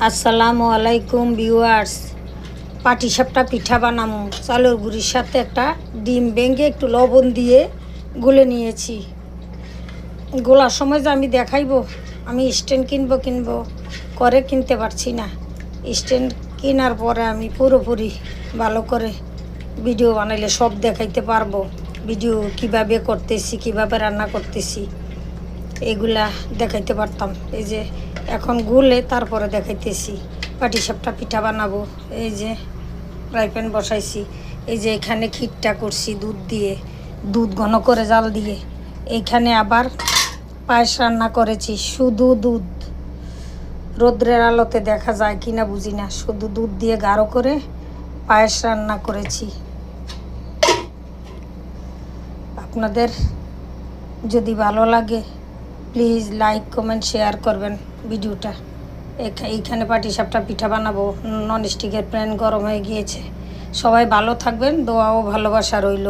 আসসালামু আলাইকুম ভিউয়ার্স। পাটিসাপটা পিঠা বানামু চালের গুঁড়ির সাথে একটা ডিম ভেঙে একটু লবণ দিয়ে গুলে নিয়েছি। গোলার সময় যে আমি দেখাইবো আমি স্ট্যান্ড কিনবো করে কিনতে পারছি না। স্ট্যান্ড কেনার পরে আমি পুরোপুরি ভালো করে ভিডিও বানাইলে সব দেখাইতে পারবো। ভিডিও কিভাবে করতেছি, কিভাবে রান্না করতেছি এগুলা দেখাইতে পারতাম। এই যে এখন গুলে তারপরে দেখাইতেছি। পাটিসাপটা পিঠা বানাবো। এই যে ফ্রাই প্যান বসাইছি। এই যে এখানে ক্ষীরটা করছি দুধ দিয়ে, দুধ ঘন করে জাল দিয়ে। এইখানে আবার পায়েস রান্না করেছি, শুধু দুধ। রোদ্রের আলোতে দেখা যায় কিনা বুঝি না, শুধু দুধ দিয়ে গাঢ় করে পায়েস রান্না করেছি। আপনাদের যদি ভালো লাগে প্লিজ লাইক কমেন্ট শেয়ার করবেন ভিডিওটা। এইখানে পাটিসাপটা পিঠা বানাবো। ননস্টিকের প্যান গরম হয়ে গিয়েছে। সবাই ভালো থাকবেন, দোয়া ও ভালোবাসা রইল।